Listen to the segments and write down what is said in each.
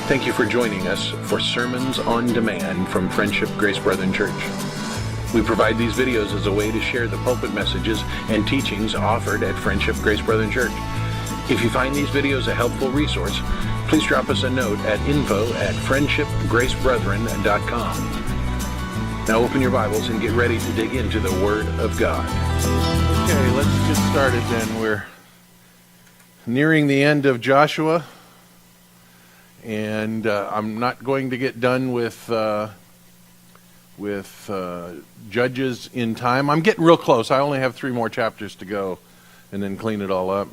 Thank you for joining us for Sermons on Demand from Friendship Grace Brethren Church. We provide these videos as a way to share the pulpit messages and teachings offered at Friendship Grace Brethren Church. If you find these videos a helpful resource, please drop us a note at info@friendshipgracebrethren.com. Now open your Bibles and get ready to dig into the Word of God. Okay, let's get started then. We're nearing the end of Joshua, and I'm not going to get done with Judges in time. I'm getting real close. I only have 3 more chapters to go and then clean it all up.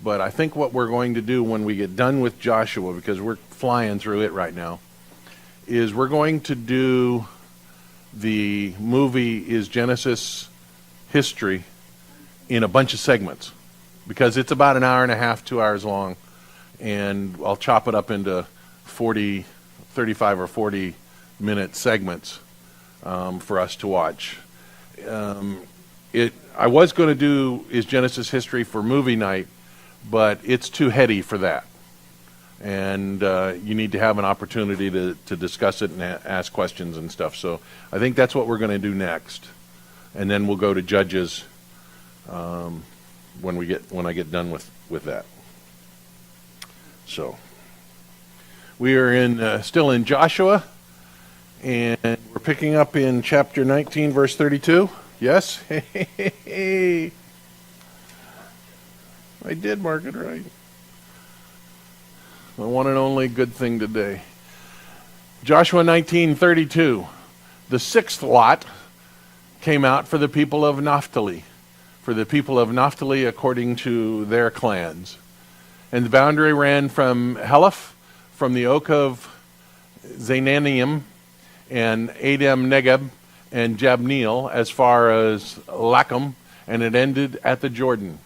But I think what we're going to do when we get done with Joshua, because we're flying through it right now, is we're going to do the movie is Genesis history in a bunch of segments, because it's about an hour and a half, 2 hours long, and I'll chop it up into 35 or 40 minute segments for us to watch. I was going to do is Genesis history for movie night, but it's too heady for that, and you need to have an opportunity to discuss it and ask questions and stuff. So I think that's what we're going to do next, and then we'll go to Judges when I get done with that. So we are still in Joshua, and we're picking up in chapter 19, verse 32. Yes? Hey. I did mark it right. The one and only good thing today. Joshua 19:32. The 6th lot came out for the people of Naphtali. For the people of Naphtali according to their clans. And the boundary ran from Heleph, from the oak of Zaanannim, and Adam Negeb, and Jabneel, as far as Lachem, and it ended at the Jordan.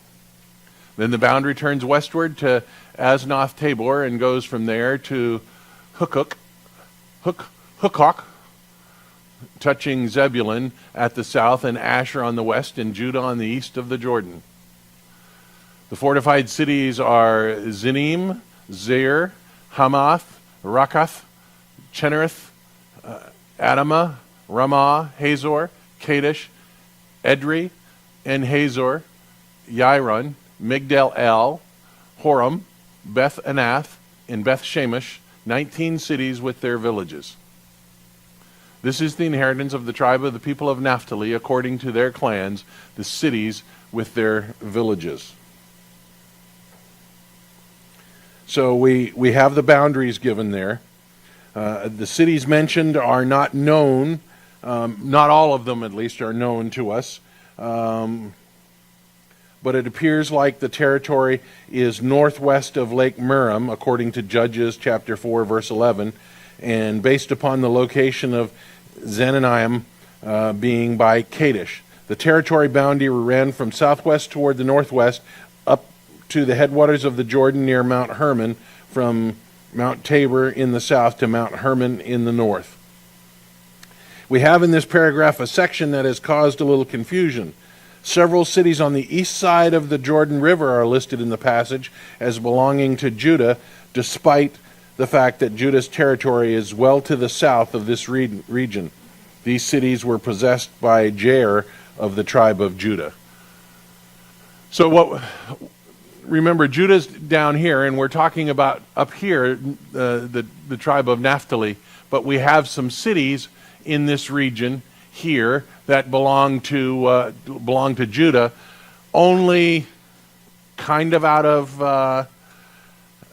Then the boundary turns westward to Aznoth Tabor and goes from there to Hukkok, touching Zebulun at the south and Asher on the west and Judah on the east of the Jordan. The fortified cities are Zinim, Zair, Hamath, Rakath, Chenerath, Adamah, Ramah, Hazor, Kadesh, Edrei, and Hazor, Yairun, Migdal El, Horam, Beth Anath, and Beth Shemesh, 19 cities with their villages. This is the inheritance of the tribe of the people of Naphtali, according to their clans, the cities with their villages. So we have the boundaries given there. The cities mentioned are not known. Not all of them, at least, are known to us. But it appears like the territory is northwest of Lake Merom, according to Judges chapter 4, verse 11, and based upon the location of Zaanannim being by Kadesh. The territory boundary ran from southwest toward the northwest up to the headwaters of the Jordan near Mount Hermon, from Mount Tabor in the south to Mount Hermon in the north. We have in this paragraph a section that has caused a little confusion. Several cities on the east side of the Jordan River are listed in the passage as belonging to Judah, despite the fact that Judah's territory is well to the south of this region. These cities were possessed by Jair of the tribe of Judah. So remember, Judah's down here, and we're talking about up here, the tribe of Naphtali, but we have some cities in this region here that belong to Judah, only kind of out of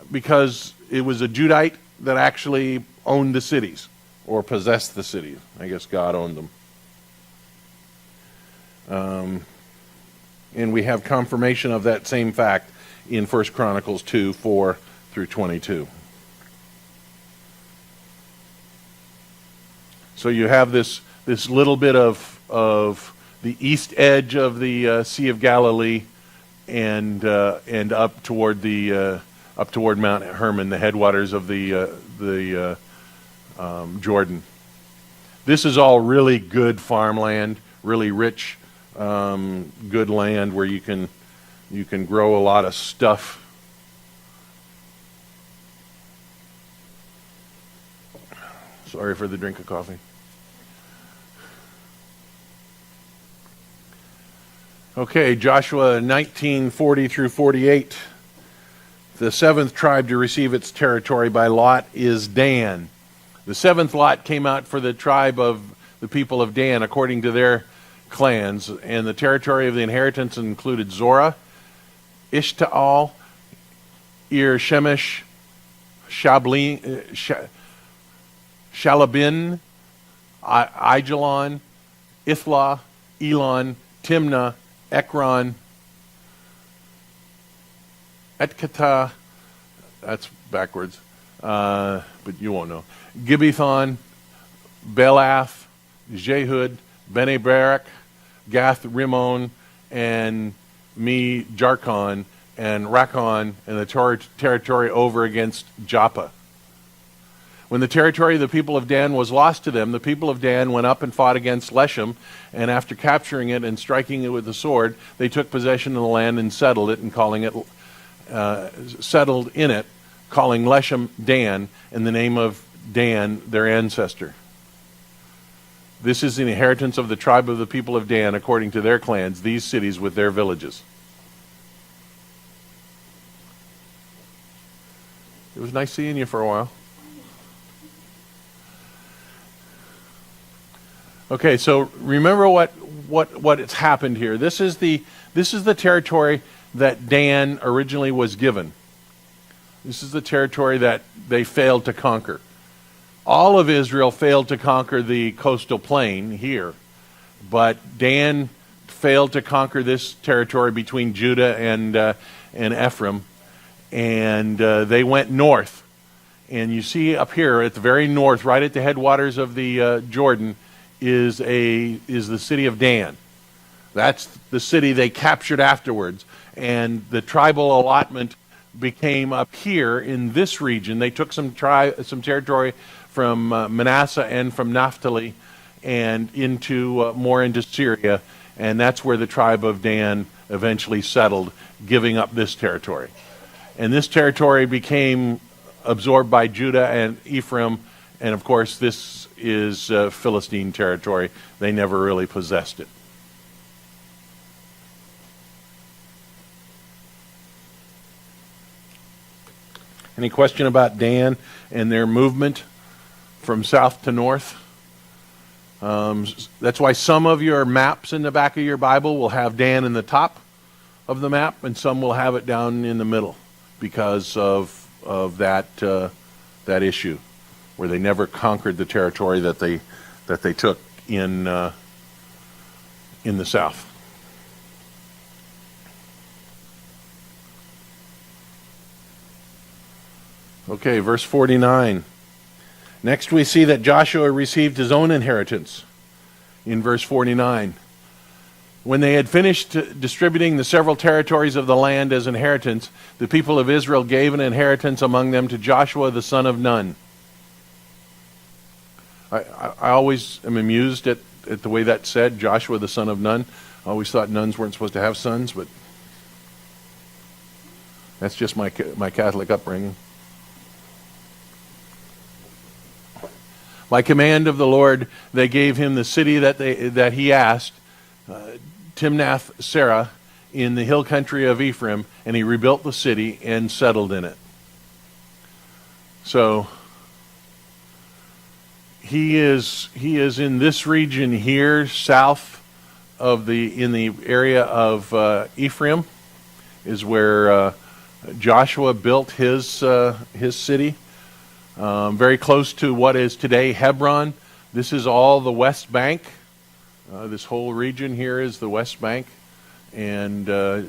because it was a Judite that actually owned the cities or possessed the cities. I guess God owned them, and we have confirmation of that same fact in 1 Chronicles 2, 4 through 22. So you have this little bit of the east edge of the Sea of Galilee, and up toward Mount Hermon, the headwaters of the Jordan. This is all really good farmland, really rich, good land where you can grow a lot of stuff. Sorry for the drink of coffee. Okay, Joshua 19:40 through 48. The seventh tribe to receive its territory by lot is Dan. The seventh lot came out for the tribe of the people of Dan according to their clans, and the territory of the inheritance included Zorah, Ishtaol, Ir Shemesh, Shalabin, Aijalon, Ithla, Elon, Timnah, Ekron, Etkata, that's backwards, but you won't know, Gibbethon, Belath, Jehud, Bene Barak, Gath Rimmon, and Me Jarkon, and Rakon, and the territory over against Joppa. When the territory of the people of Dan was lost to them, the people of Dan went up and fought against Leshem, and after capturing it and striking it with the sword, they took possession of the land and settled it, and calling Leshem Dan, and the name of Dan their ancestor. This is the inheritance of the tribe of the people of Dan according to their clans, these cities with their villages. It was nice seeing you for a while. Okay, so remember what has happened here. This is the territory that Dan originally was given. This is the territory that they failed to conquer. All of Israel failed to conquer the coastal plain here, but Dan failed to conquer this territory between Judah and Ephraim, and they went north. And you see up here at the very north, right at the headwaters of the Jordan, is the city of Dan. That's the city they captured afterwards, and the tribal allotment became up here in this region. They took some territory from Manasseh and from Naphtali, and more into Syria, and that's where the tribe of Dan eventually settled, giving up this territory. And this territory became absorbed by Judah and Ephraim, and of course this is Philistine territory. They never really possessed it. Any question about Dan and their movement from south to north? That's why some of your maps in the back of your Bible will have Dan in the top of the map, and some will have it down in the middle because of that issue, where they never conquered the territory that they took in the south. Okay, verse 49. Next we see that Joshua received his own inheritance in verse 49. When they had finished distributing the several territories of the land as inheritance, the people of Israel gave an inheritance among them to Joshua the son of Nun. I always am amused at the way that's said, Joshua the son of Nun. I always thought nuns weren't supposed to have sons, but that's just my Catholic upbringing. By command of the Lord, they gave him the city that he asked, Timnath Serah, in the hill country of Ephraim, and he rebuilt the city and settled in it. So he is in this region here, south of in the area of Ephraim, is where Joshua built his city. Very close to what is today Hebron. This is all the West Bank. This whole region here is the West Bank, and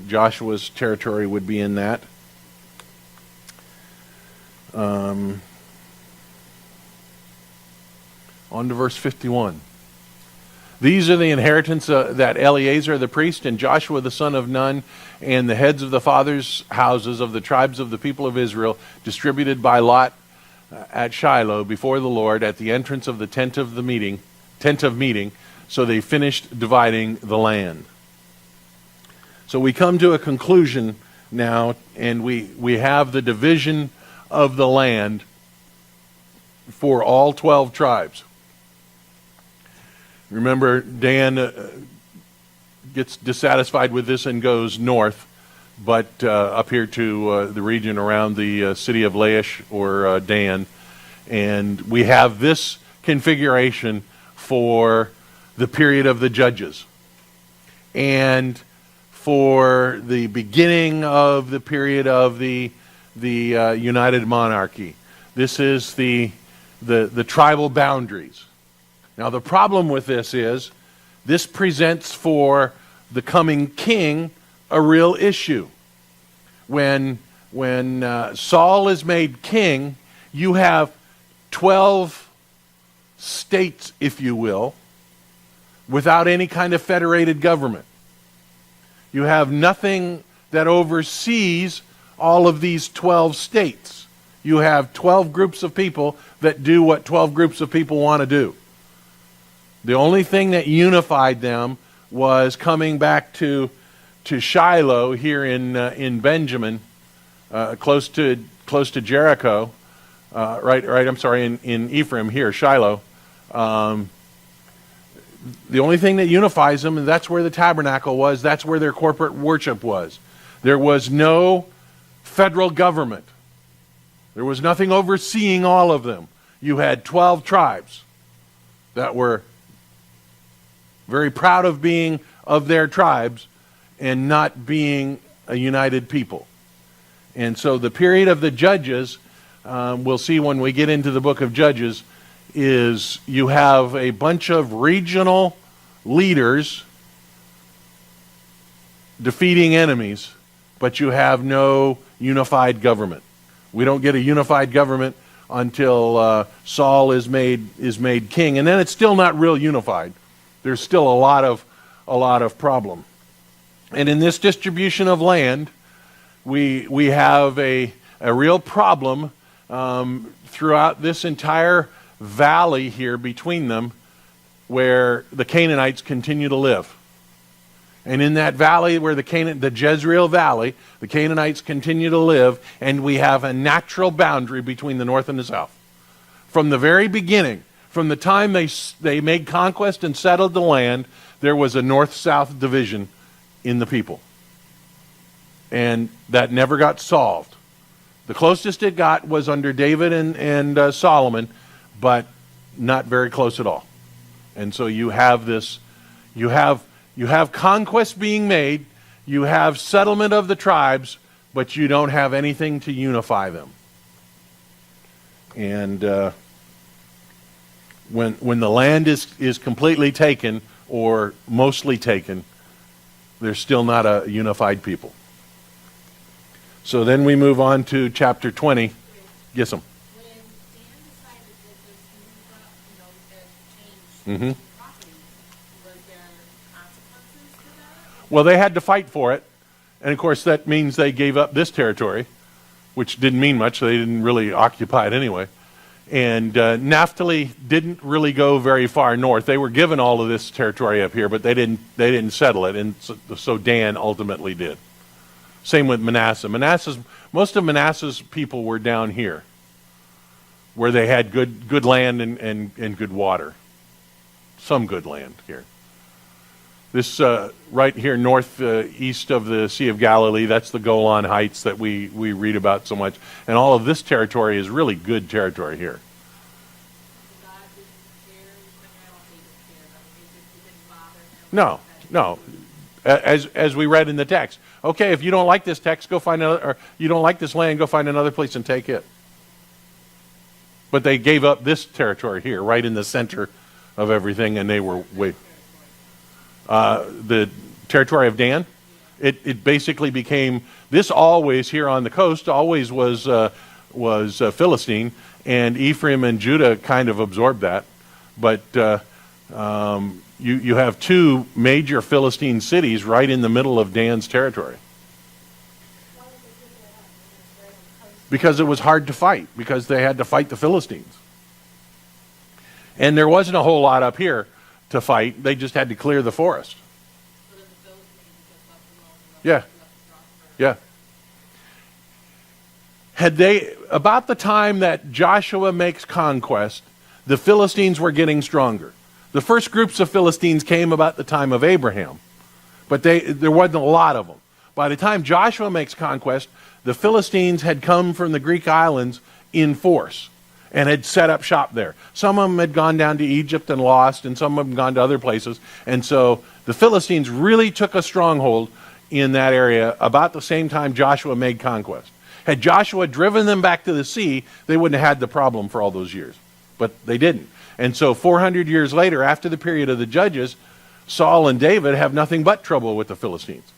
Joshua's territory would be in that. On to verse 51. These are the inheritance that Eleazar the priest and Joshua the son of Nun and the heads of the fathers' houses of the tribes of the people of Israel distributed by lot at Shiloh before the Lord at the entrance of the tent of meeting. So they finished dividing the land. So we come to a conclusion now, and we have the division of the land for all 12 tribes. Remember, Dan gets dissatisfied with this and goes north, but up here to the region around the city of Laish or Dan. And we have this configuration for the period of the judges. And for the beginning of the period of the United Monarchy. This is the tribal boundaries. Now the problem with this is, this presents for the coming king a real issue. When Saul is made king, you have 12 states, if you will, without any kind of federated government. You have nothing that oversees all of these 12 states. You have 12 groups of people that do what 12 groups of people want to do. The only thing that unified them was coming back to Shiloh here in Benjamin, close to Jericho, in Ephraim here, Shiloh. The only thing that unifies them, and that's where the tabernacle was, that's where their corporate worship was. There was no federal government. There was nothing overseeing all of them. You had 12 tribes that were very proud of being of their tribes and not being a united people. And so the period of the judges, we'll see when we get into the book of Judges, is you have a bunch of regional leaders defeating enemies, but you have no unified government. We don't get a unified government until Saul is made king, and then it's still not real unified. There's still a lot of problem. And in this distribution of land, we have a real problem throughout this entire valley here between them, where the Canaanites continue to live. And in that valley where the Jezreel Valley, the Canaanites continue to live, and we have a natural boundary between the north and the south. From the very beginning, from the time they made conquest and settled the land, there was a north-south division in the people. And that never got solved. The closest it got was under David and Solomon, but not very close at all. And so you have this, you have conquest being made, you have settlement of the tribes, but you don't have anything to unify them. And when the land is completely taken, or mostly taken, there's still not a unified people. So then we move on to chapter 20. Yes, ma'am. Mm-hmm. Well, they had to fight for it. And of course, that means they gave up this territory, which didn't mean much. They didn't really occupy it anyway. And Naphtali didn't really go very far north. They were given all of this territory up here, but they didn't settle it. And so Dan ultimately did. Same with Manasseh. Most of Manasseh's people were down here, where they had good land and good water. Some good land here. This right here northeast of the Sea of Galilee, that's the Golan Heights that we read about so much. And all of this territory is really good territory here. No. As we read in the text. Okay, if you don't like this text, go find another, or you don't like this land, go find another place and take it. But they gave up this territory here, right in the center of everything, and they were the territory of Dan. It basically became, this always here on the coast always was Philistine, and Ephraim and Judah kind of absorbed that. But you have two major Philistine cities right in the middle of Dan's territory. Because it was hard to fight, because they had to fight the Philistines. And there wasn't a whole lot up here to fight. They just had to clear the forest. Yeah. About the time that Joshua makes conquest, the Philistines were getting stronger. The first groups of Philistines came about the time of Abraham, but there wasn't a lot of them. By the time Joshua makes conquest, the Philistines had come from the Greek islands in force and had set up shop there. Some of them had gone down to Egypt and lost, and some of them gone to other places. And so the Philistines really took a stronghold in that area about the same time Joshua made conquest. Had Joshua driven them back to the sea, they wouldn't have had the problem for all those years. But they didn't. And so 400 years later, after the period of the judges, Saul and David have nothing but trouble with the Philistines.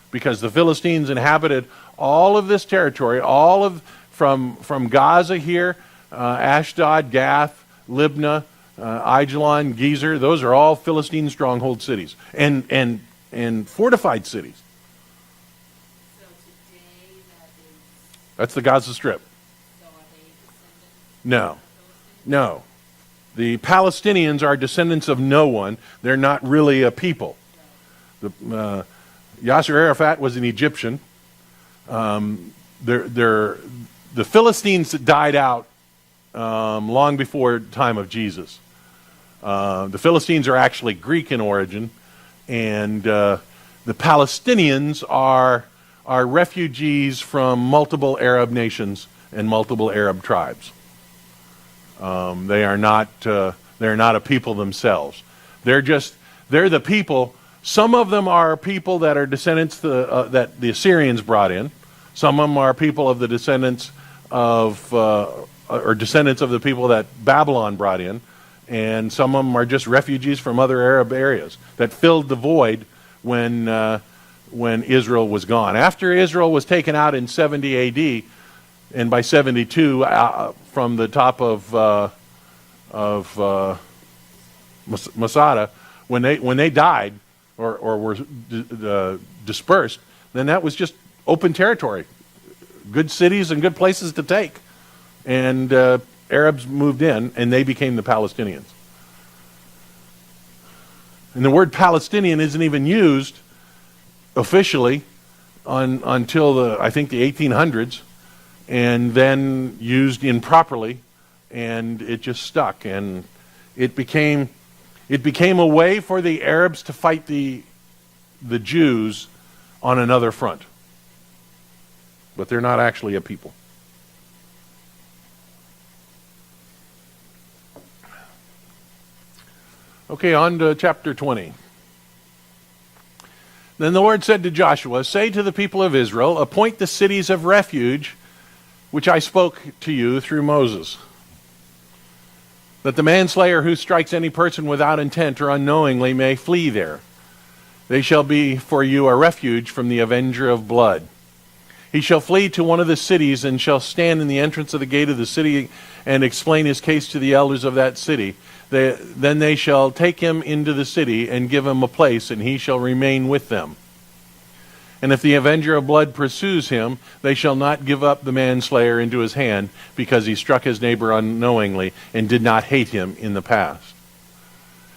Because the Philistines inhabited all of this territory, from Gaza here, Ashdod, Gath, Libnah, Aijalon, Gezer. Those are all Philistine stronghold cities and fortified cities. So today That's the Gaza Strip. so are they descendants No, of Philistines? no. The Palestinians are descendants of no one. They're not really a people. Yasser Arafat was an Egyptian. The Philistines died out long before the time of Jesus. The Philistines are actually Greek in origin, and the Palestinians are refugees from multiple Arab nations and multiple Arab tribes. They're not a people themselves. They're the people. Some of them are people that are descendants that the Assyrians brought in. Some of them are people of the descendants of or descendants of the people that Babylon brought in, and some of them are just refugees from other Arab areas that filled the void when Israel was gone. After Israel was taken out in 70 A.D. and by 72 from the top of Masada, when they died or were dispersed, then that was just open territory, good cities and good places to take, and Arabs moved in and they became the Palestinians. And the word Palestinian isn't even used officially until I think the 1800s, and then used improperly, and it just stuck, and it became a way for the Arabs to fight the Jews on another front. But they're not actually a people. Okay, on to chapter 20. Then the Lord said to Joshua, "Say to the people of Israel, appoint the cities of refuge which I spoke to you through Moses, that the manslayer who strikes any person without intent or unknowingly may flee there. They shall be for you a refuge from the avenger of blood. He shall flee to one of the cities and shall stand in the entrance of the gate of the city and explain his case to the elders of that city. Then they shall take him into the city and give him a place, and he shall remain with them. And if the avenger of blood pursues him, they shall not give up the manslayer into his hand, because he struck his neighbor unknowingly and did not hate him in the past.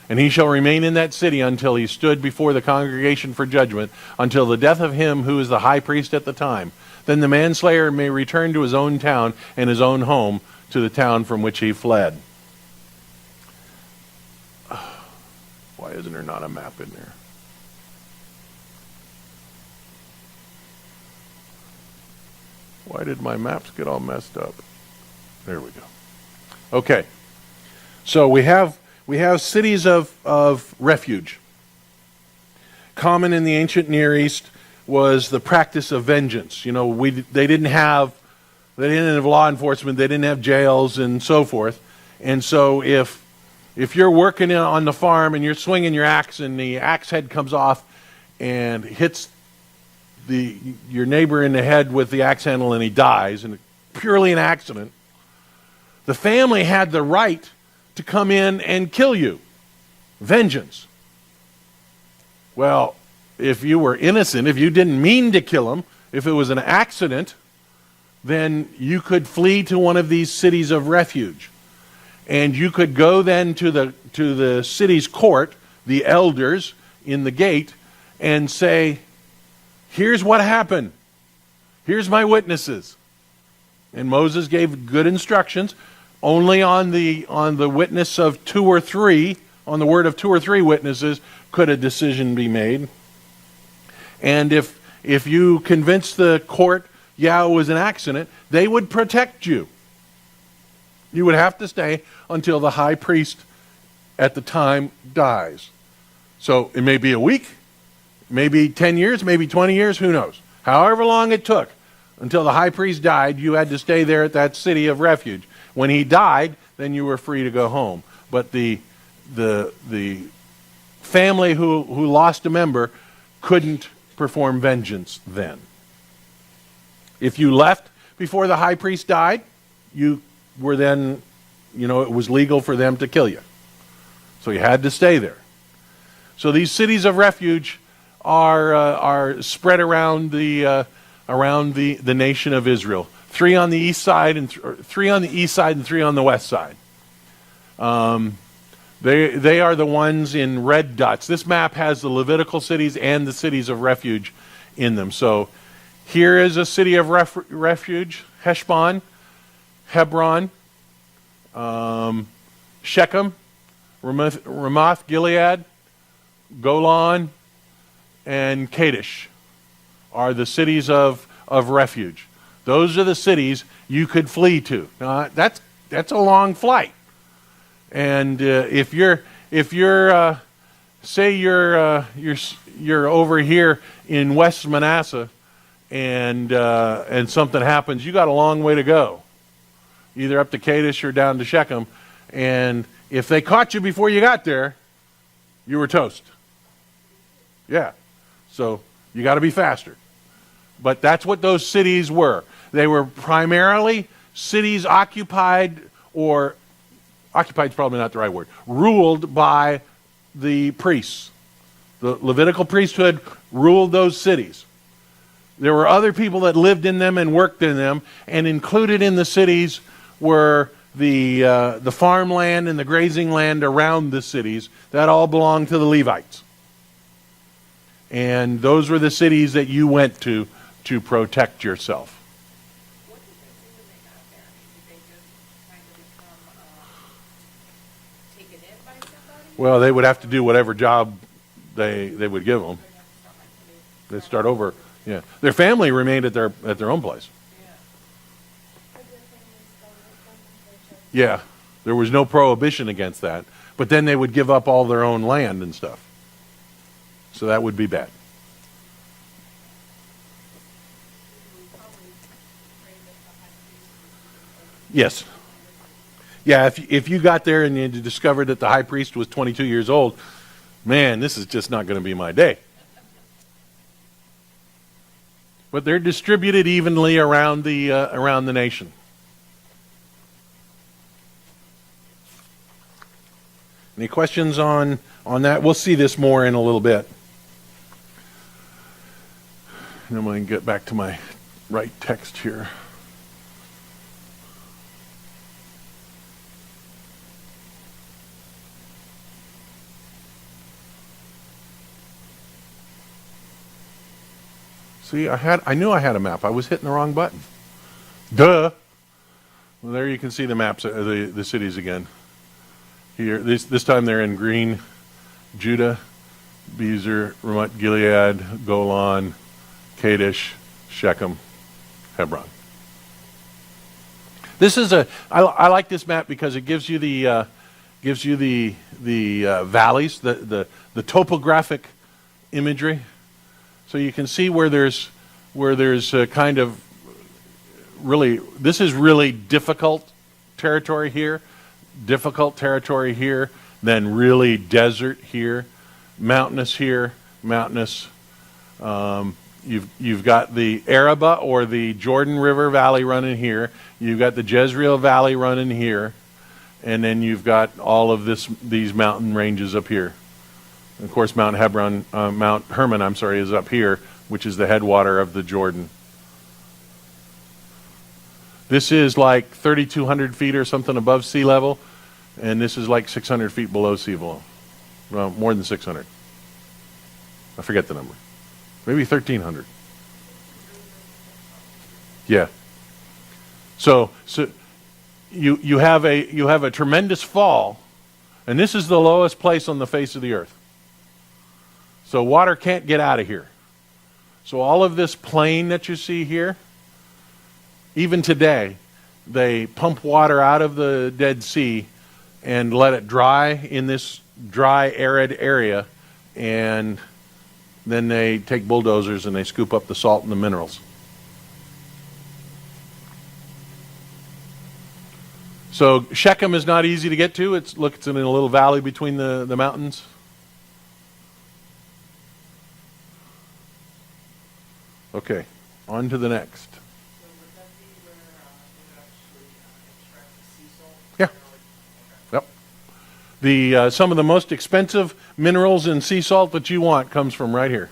And he shall remain in that city until he stood before the congregation for judgment, until the death of him who is the high priest at the time. Then the manslayer may return to his own town and his own home, to the town from which he fled." Why isn't there not a map in there? Why did my maps get all messed up? There we go. Okay. So we have cities of refuge. Common in the ancient Near East was the practice of vengeance. You know, they didn't have law enforcement, they didn't have jails and so forth. And so if you're working on the farm and you're swinging your axe and the axe head comes off and hits your neighbor in the head with the axe handle and he dies, and purely an accident, the family had the right to come in and kill you. Vengeance. Well, if you were innocent, if you didn't mean to kill him, if it was an accident, then you could flee to one of these cities of refuge. And you could go then to the city's court, the elders in the gate, and say, "Here's what happened. Here's my witnesses." And Moses gave good instructions. Only on the witness of two or three, on the word of two or three witnesses, could a decision be made. And if you convince the court, yeah, it was an accident, they would protect you. You would have to stay until the high priest at the time dies. So it may be a week, maybe 10 years, maybe 20 years, who knows. However long it took until the high priest died, you had to stay there at that city of refuge. When he died, then you were free to go home. But the family who lost a member couldn't perform vengeance then. If you left before the high priest died, you were then, it was legal for them to kill you. So you had to stay there. So these cities of refuge are spread around the nation of Israel. Three on the east side and three on the east side and three on the west side. They are the ones in red dots. This map has the Levitical cities and the cities of refuge in them. So here is a city of refuge: Heshbon, Hebron, Shechem, Ramoth Gilead, Golan, and Kadesh are the cities of refuge. Those are the cities you could flee to. Now, that's a long flight. And if you're say you're over here in West Manasseh, and something happens, you got a long way to go, either up to Kadesh or down to Shechem. And if they caught you before you got there, you were toast. Yeah. So you got to be faster. But that's what those cities were. They were primarily cities occupied is probably not the right word, ruled by the priests. The Levitical priesthood ruled those cities. There were other people that lived in them and worked in them, and included in the cities were the farmland and the grazing land around the cities. That all belonged to the Levites. And those were the cities that you went to protect yourself. What did they do when they got there? I mean, did they just kind of become taken in by somebody? Well, they would have to do whatever job they would give them. They'd have to start like They'd start over. Yeah, their family remained at their own place. Yeah, there was no prohibition against that. But then they would give up all their own land and stuff. So that would be bad. Yes. Yeah, if you got there and you discovered that the high priest was 22 years old, man, this is just not going to be my day. But they're distributed evenly around the nation. Any questions on that? We'll see this more in a little bit. And I'm going to get back to my right text here. See, I knew I had a map. I was hitting the wrong button. Duh. Well, there you can see the maps, the cities again. Here, this time they're in green: Judah, Bezer, Ramoth Gilead, Golan, Kadesh, Shechem, Hebron. This is I like this map because it gives you the valleys, the topographic imagery. So you can see where there's kind of really, this is really difficult territory here, then really desert here, mountainous here, mountainous. You've got the Arabah or the Jordan River Valley running here. You've got the Jezreel Valley running here, and then you've got all of these mountain ranges up here. And of course, Mount Hermon, is up here, which is the headwater of the Jordan. This is like 3,200 feet or something above sea level, and this is like 600 feet below sea level. Well, more than 600. I forget the number. Maybe 1,300. Yeah. So you have a tremendous fall, and this is the lowest place on the face of the earth. So water can't get out of here. So all of this plain that you see here, even today, they pump water out of the Dead Sea and let it dry in this dry, arid area, and then they take bulldozers and they scoop up the salt and the minerals. So Shechem is not easy to get to. It's in a little valley between the mountains. Okay, on to the next. So would that be where they actually extract the sea salt? Yeah. Okay. Yep. Some of the most expensive minerals and sea salt that you want comes from right here.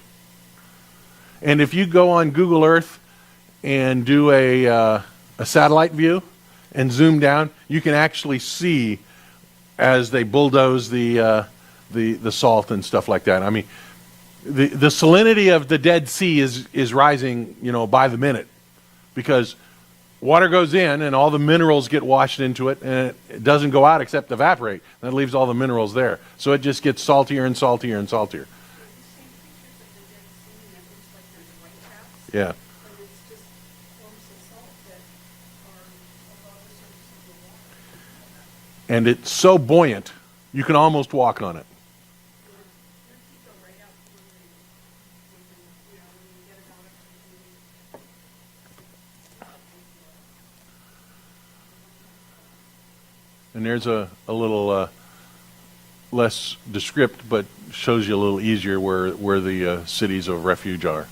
And if you go on Google Earth and do a satellite view and zoom down, you can actually see as they bulldoze the salt and stuff like that. I mean, the salinity of the Dead Sea is rising, by the minute, because water goes in and all the minerals get washed into it, and it doesn't go out except evaporate. That leaves all the minerals there. So it just gets saltier and saltier and saltier. Yeah. But it's just clumps of salt that are above the surface of the water. And it's so buoyant, you can almost walk on it. Your feet go right out when you get it out of the And there's a little less descript, but shows you a little easier where the cities of refuge are.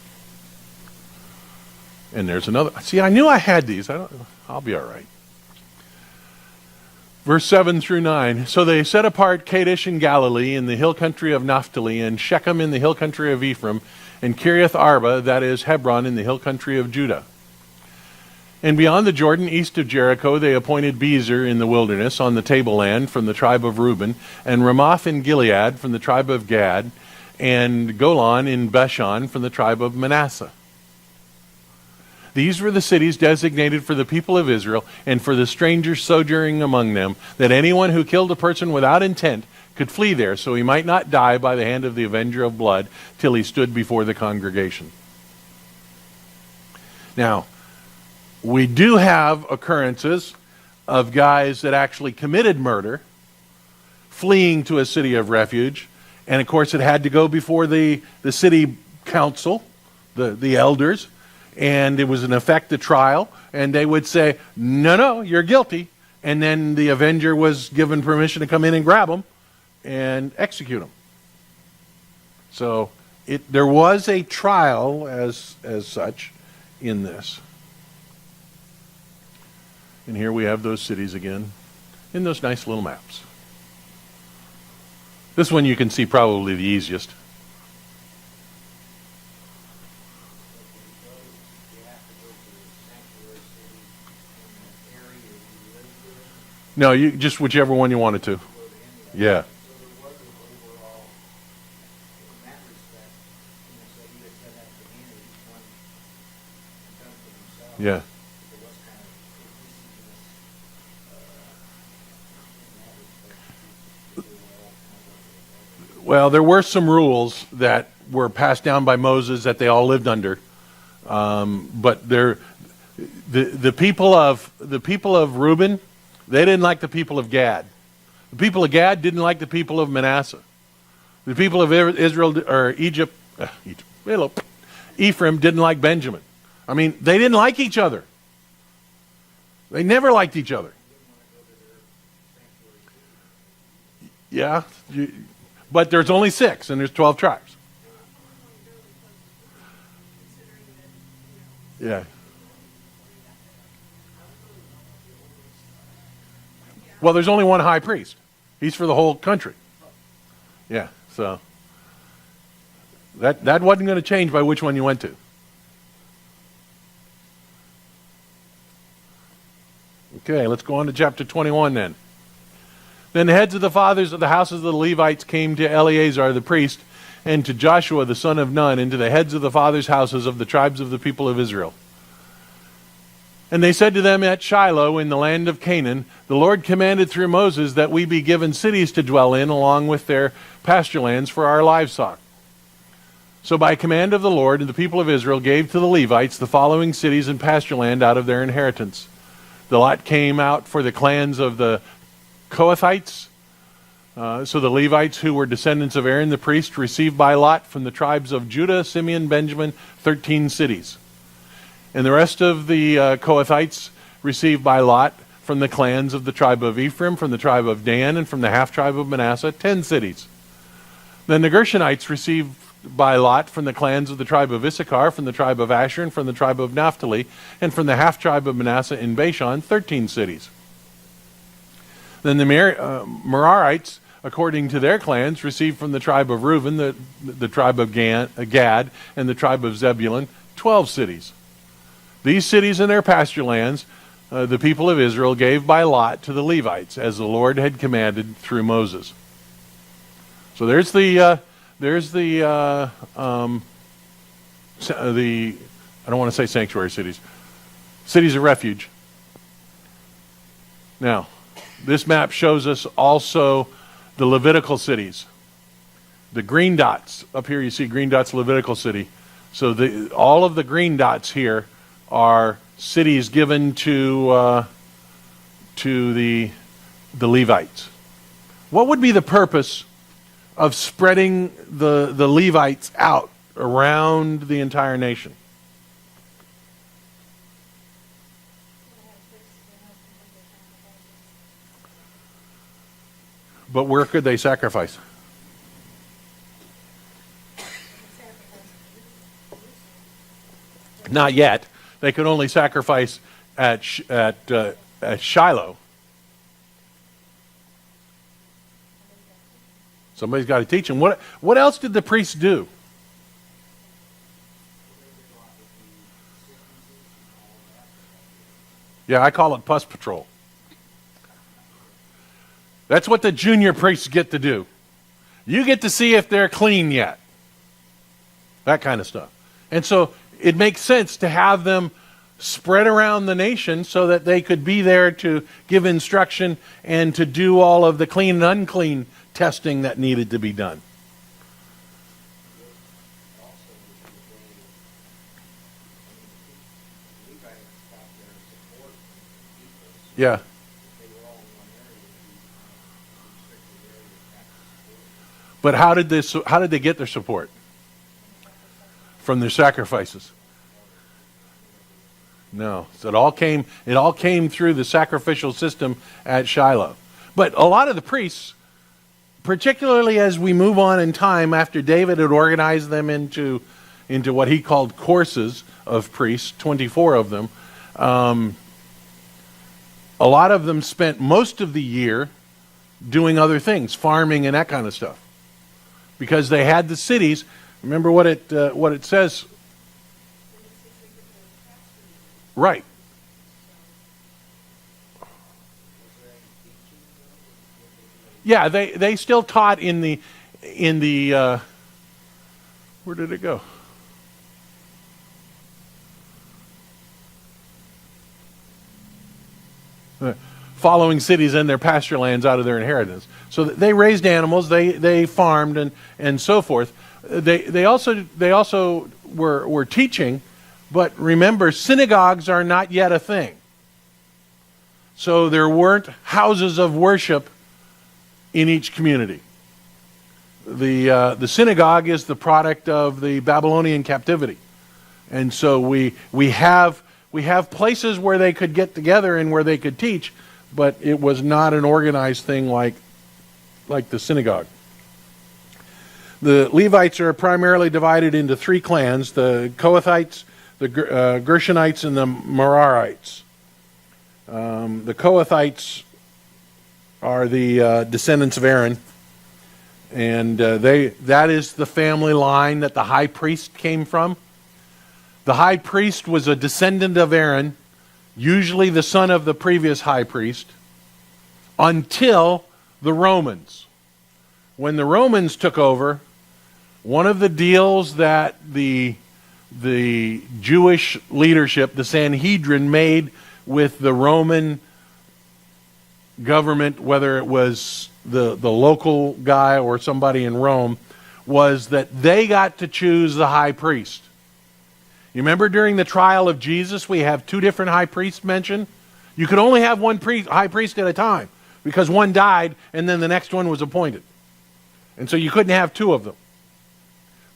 And there's another. See, I knew I had these. I'll be all right. Verse 7 through 9. So they set apart Kadesh in Galilee in the hill country of Naphtali, and Shechem in the hill country of Ephraim, and Kiriath Arba, that is Hebron, in the hill country of Judah. And beyond the Jordan, east of Jericho, they appointed Bezer in the wilderness on the tableland from the tribe of Reuben, and Ramoth in Gilead from the tribe of Gad, and Golan in Bashan from the tribe of Manasseh. These were the cities designated for the people of Israel and for the strangers sojourning among them, that anyone who killed a person without intent could flee there, so he might not die by the hand of the avenger of blood till he stood before the congregation. Now, we do have occurrences of guys that actually committed murder, fleeing to a city of refuge, and of course it had to go before the city council, the elders, and it was in effect a trial, and they would say, no, you're guilty, and then the avenger was given permission to come in and grab them and execute them. So there was a trial as such in this. And here we have those cities again in those nice little maps. This one you can see probably the easiest. No, you just whichever one you wanted to. Yeah. Yeah. Well, there were some rules that were passed down by Moses that they all lived under, but the people of Reuben, they didn't like the people of Gad. The people of Gad didn't like the people of Manasseh. The people of Israel or Ephraim didn't like Benjamin. I mean, they didn't like each other. They never liked each other. Yeah, but there's only 6, and there's 12 tribes. Yeah. Well, there's only one high priest. He's for the whole country. Yeah, so that wasn't going to change by which one you went to. Okay, let's go on to chapter 21 then. Then the heads of the fathers of the houses of the Levites came to Eleazar the priest and to Joshua the son of Nun and to the heads of the fathers' houses of the tribes of the people of Israel. And they said to them at Shiloh in the land of Canaan, the Lord commanded through Moses that we be given cities to dwell in along with their pasture lands for our livestock. So by command of the Lord, the people of Israel gave to the Levites the following cities and pasture land out of their inheritance. The lot came out for the clans of the Kohathites. So the Levites, who were descendants of Aaron the priest, received by lot from the tribes of Judah, Simeon, Benjamin, 13 cities. And the rest of the Kohathites received by lot from the clans of the tribe of Ephraim, from the tribe of Dan, and from the half-tribe of Manasseh, 10 cities. Then the Gershonites received by lot from the clans of the tribe of Issachar, from the tribe of Asher, and from the tribe of Naphtali, and from the half-tribe of Manasseh in Bashan, 13 cities. Then the Merarites, according to their clans, received from the tribe of Reuben, the tribe of Gad, and the tribe of Zebulun, 12 cities. These cities and their pasture lands, the people of Israel gave by lot to the Levites, as the Lord had commanded through Moses. So there's the I don't want to say sanctuary cities, cities of refuge. Now, this map shows us also the Levitical cities. The green dots up here, you see green dots, Levitical city. So all of the green dots here are cities given to the Levites. What would be the purpose of spreading the Levites out around the entire nation? But where could they sacrifice? Not yet. They could only sacrifice at Shiloh. Somebody's got to teach them. What else did the priests do? Yeah, I call it pus patrol. That's what the junior priests get to do. You get to see if they're clean yet. That kind of stuff. And so it makes sense to have them spread around the nation so that they could be there to give instruction and to do all of the clean and unclean testing that needed to be done. Yeah. But how did they get their support? From their sacrifices. No. So it all came through the sacrificial system at Shiloh. But a lot of the priests, particularly as we move on in time, after David had organized them into what he called courses of priests, 24 of them, a lot of them spent most of the year doing other things, farming and that kind of stuff. Because they had the cities. Remember what it says? Right. Yeah, they still taught in the where did it go? Following cities and their pasture lands out of their inheritance. So they raised animals, they farmed and so forth. They also were teaching, but remember, synagogues are not yet a thing. So there weren't houses of worship in each community. The synagogue is the product of the Babylonian captivity, and so we have places where they could get together and where they could teach, but it was not an organized thing like the synagogue. The Levites are primarily divided into three clans: the Kohathites, the Gershonites, and the Merarites. The Kohathites are the descendants of Aaron, and that is the family line that the high priest came from. The high priest was a descendant of Aaron, usually the son of the previous high priest, until the Romans. When the Romans took over, one of the deals that the the Jewish leadership, the Sanhedrin, made with the Roman government, whether it was the local guy or somebody in Rome, was that they got to choose the high priest. You remember during the trial of Jesus, we have two different high priests mentioned? You could only have one high priest at a time because one died and then the next one was appointed. And so you couldn't have two of them.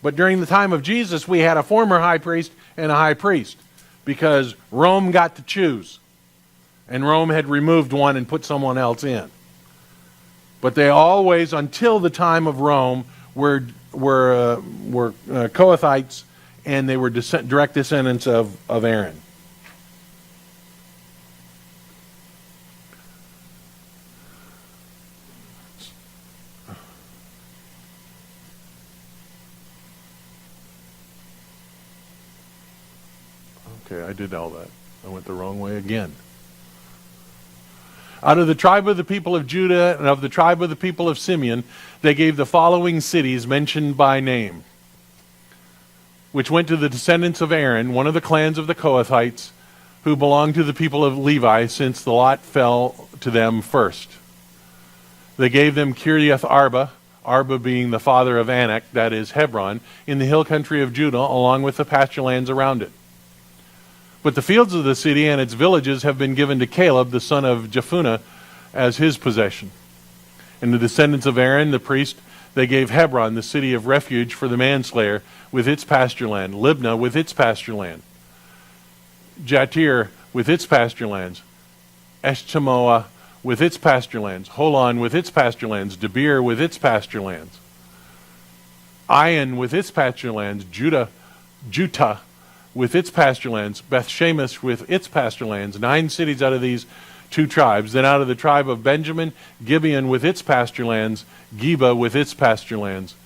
But during the time of Jesus, we had a former high priest and a high priest because Rome got to choose. And Rome had removed one and put someone else in. But they always, until the time of Rome, were Kohathites, and they were direct descendants of Aaron. Okay, I did all that. I went the wrong way again. Out of the tribe of the people of Judah and of the tribe of the people of Simeon, they gave the following cities mentioned by name, which went to the descendants of Aaron, one of the clans of the Kohathites, who belonged to the people of Levi, since the lot fell to them first. They gave them Kiriath Arba, Arba being the father of Anak, that is Hebron, in the hill country of Judah, along with the pasture lands around it. But the fields of the city and its villages have been given to Caleb, the son of Jephunneh, as his possession. And the descendants of Aaron, the priest, they gave Hebron, the city of refuge for the manslayer, with its pasture land, Libnah with its pasture land, Jatir with its pasture lands, Eshtemoa with its pasture lands, Holon with its pasture lands, Debir with its pasture lands, Ain with its pasture lands, Judah with its pasture lands, Beth Shemesh with its pasture lands, 9 cities out of these 2 tribes. Then out of the tribe of Benjamin, Gibeon with its pasture lands, Geba with its pasture lands,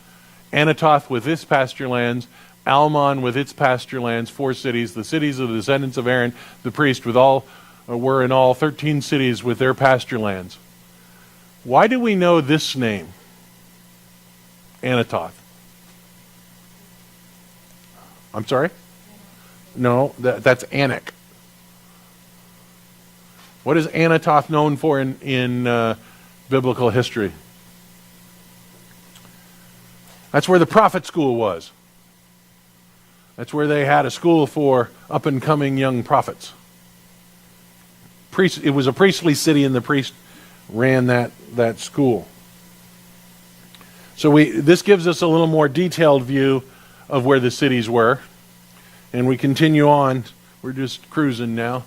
Anatoth with its pasture lands, Almon with its pasture lands, 4 cities. The cities of the descendants of Aaron, the priest, were in all 13 cities with their pasture lands. Why do we know this name? Anatoth. I'm sorry? No, that's Anak. What is Anatoth known for in biblical history? That's where the prophet school was. That's where they had a school for up-and-coming young prophets. It was a priestly city, and the priest ran that school. So this gives us a little more detailed view of where the cities were. And we continue on. We're just cruising now.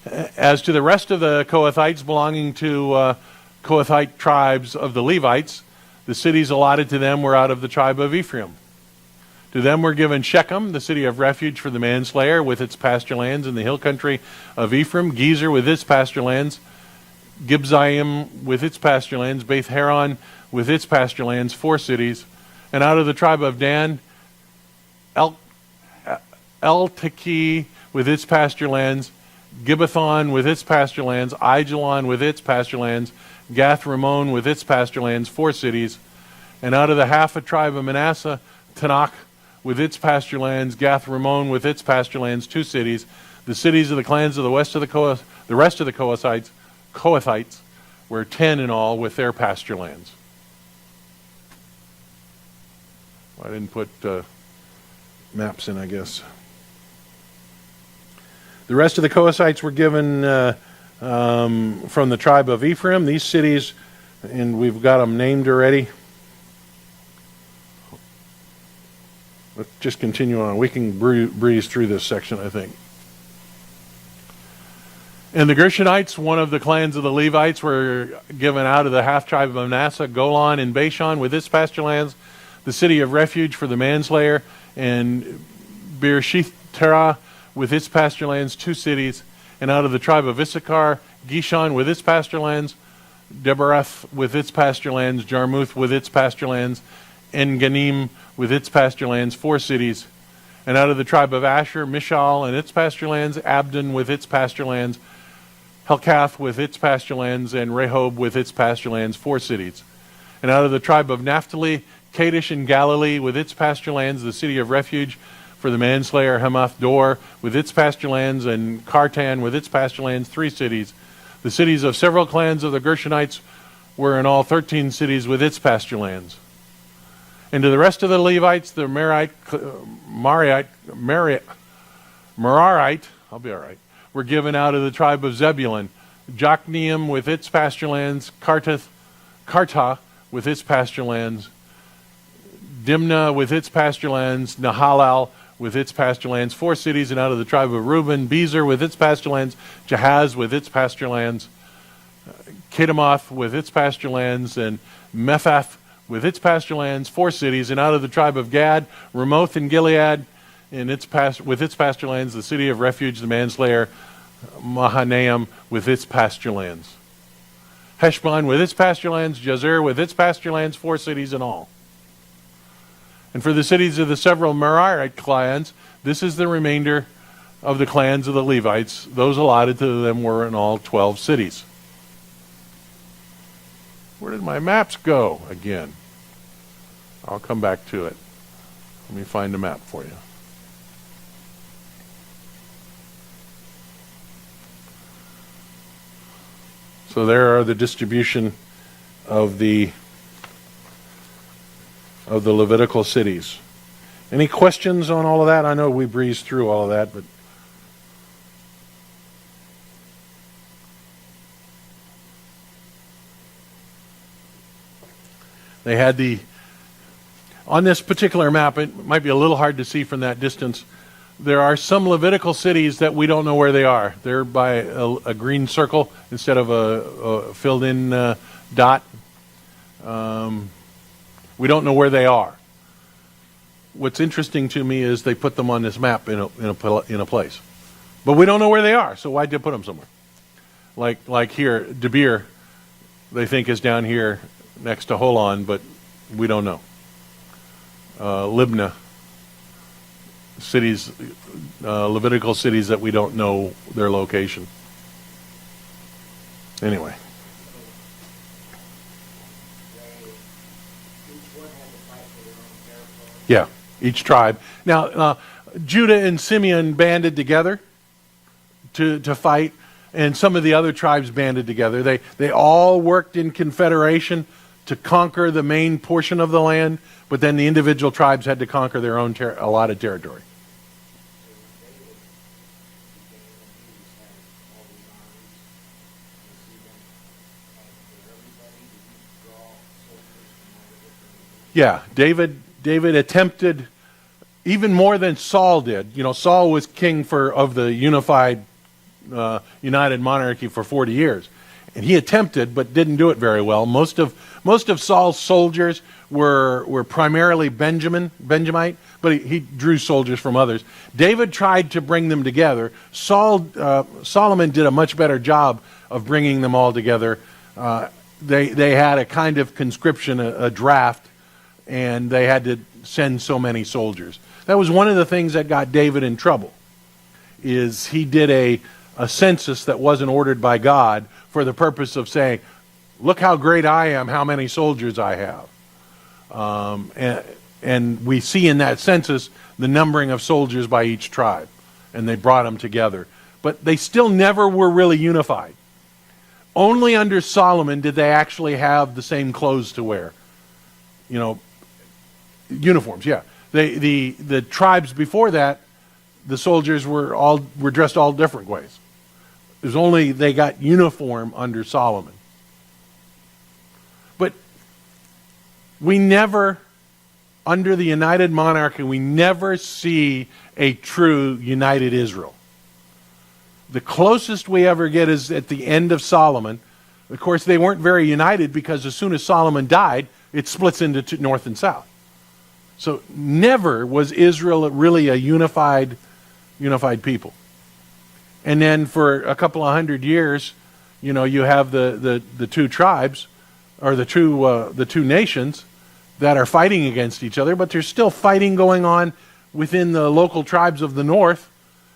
As to the rest of the Kohathites belonging to Kohathite tribes of the Levites, the cities allotted to them were out of the tribe of Ephraim. To them were given Shechem, the city of refuge for the manslayer, with its pasture lands in the hill country of Ephraim, Gezer with its pasture lands, Gibzaim with its pasture lands, Beth Haron with its pasture lands, 4 cities. And out of the tribe of Dan, Eltaki with its pasture lands, Gibbethon with its pasture lands, Aijalon with its pasture lands, Gath Rimmon with its pasture lands, 4 cities. And out of the half a tribe of Manasseh, Tanakh with its pasture lands, Gath Rimmon with its pasture lands, 2 cities. The cities of the clans of the rest of the Kohathites were 10 in all with their pasture lands. I didn't put maps in, I guess. The rest of the Kohathites were given from the tribe of Ephraim. These cities, and we've got them named already. Let's just continue on. We can breeze through this section, I think. And the Gershonites, one of the clans of the Levites, were given out of the half-tribe of Manasseh, Golan and Bashan with its pasture lands, the city of refuge for the manslayer, and Beersheba with its pasture lands, 2 cities. And out of the tribe of Issachar, Gishon with its pasture lands, Debarath with its pasture lands, Jarmuth with its pasture lands, En-Ganim with its pasture lands, 4 cities. And out of the tribe of Asher, Mishal and its pasture lands, Abdon with its pasture lands, Helkath with its pasture lands, and Rehob with its pasture lands, 4 cities. And out of the tribe of Naphtali, Kadesh in Galilee with its pasture lands, the city of refuge For the manslayer, Hamath Dor with its pasture lands, and Kartan with its pasture lands, 3 cities. The cities of several clans of the Gershonites were in all 13 cities with its pasture lands. And to the rest of the Levites, the Merarite, I'll be all right, were given out of the tribe of Zebulun. Jokneam with its pasture lands, Karta with its pasture lands, Dimnah with its pasture lands, Nahalal with its pasture lands, 4 cities, and out of the tribe of Reuben, Bezer with its pasture lands, Jahaz with its pasture lands, Kedemoth with its pasture lands, and Mephath with its pasture lands, 4 cities, and out of the tribe of Gad, Ramoth and Gilead with its pasture lands, the city of refuge, the manslayer, Mahanaim with its pasture lands. Heshbon with its pasture lands, Jazer with its pasture lands, 4 cities in all. And for the cities of the several Merarite clans, this is the remainder of the clans of the Levites. Those allotted to them were in all 12 cities. Where did my maps go again? I'll come back to it. Let me find a map for you. So there are the distribution of the Levitical cities. Any questions on all of that? I know we breezed through all of that, but they had on this particular map, it might be a little hard to see from that distance, there are some Levitical cities that we don't know where they are. They're by a green circle instead of a filled-in dot. We don't know where they are. What's interesting to me is they put them on this map in a place, but we don't know where they are. So why did they put them somewhere? Like here, Debir, they think is down here next to Holon, but we don't know. Libnah, cities, Levitical cities that we don't know their location. Anyway. Yeah, each tribe. Now, Judah and Simeon banded together to fight, and some of the other tribes banded together. They all worked in confederation to conquer the main portion of the land, but then the individual tribes had to conquer their own allotted territory. Yeah, David attempted even more than Saul did. You know, Saul was king of the united monarchy for 40 years, and he attempted but didn't do it very well. Most of Saul's soldiers were primarily Benjamite, but he drew soldiers from others. David tried to bring them together. Solomon did a much better job of bringing them all together. They had a kind of conscription, a draft, and they had to send so many soldiers. That was one of the things that got David in trouble, is he did a census that wasn't ordered by God for the purpose of saying, look how great I am, how many soldiers I have. And we see in that census the numbering of soldiers by each tribe, and they brought them together. But they still never were really unified. Only under Solomon did they actually have the same clothes to wear. You know, uniforms, yeah. The tribes before that, the soldiers were dressed all different ways. It was only they got uniform under Solomon. But we never, under the united monarchy, we never see a true united Israel. The closest we ever get is at the end of Solomon. Of course, they weren't very united because as soon as Solomon died, it splits into north and south. So never was Israel really a unified people. And then for a couple of hundred years, you know, you have the two tribes, or the two nations that are fighting against each other, but there's still fighting going on within the local tribes of the north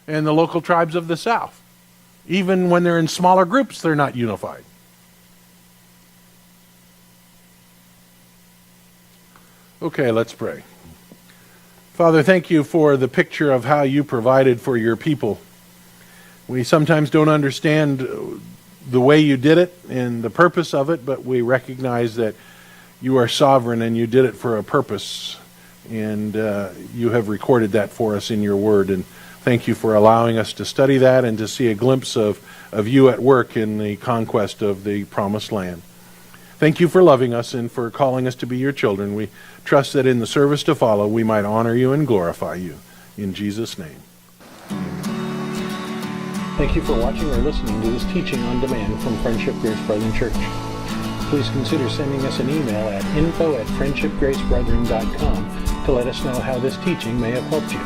and the local tribes of the south. Even when they're in smaller groups, they're not unified. Okay, let's pray. Father, thank you for the picture of how you provided for your people. We sometimes don't understand the way you did it and the purpose of it, but we recognize that you are sovereign and you did it for a purpose. And you have recorded that for us in your word. And thank you for allowing us to study that and to see a glimpse of you at work in the conquest of the promised land. Thank you for loving us and for calling us to be your children. We trust that in the service to follow, we might honor you and glorify you. In Jesus' name. Thank you for watching or listening to this teaching on demand from Friendship Grace Brethren Church. Please consider sending us an email at info@friendshipgracebrethren.com to let us know how this teaching may have helped you.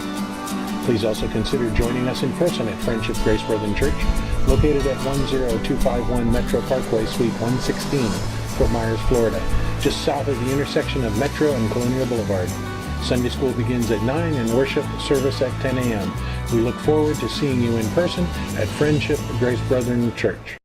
Please also consider joining us in person at Friendship Grace Brethren Church, located at 10251 Metro Parkway, Suite 116, Fort Myers, Florida, just south of the intersection of Metro and Colonial Boulevard. Sunday school begins at 9 and worship service at 10 a.m. We look forward to seeing you in person at Friendship Grace Brethren Church.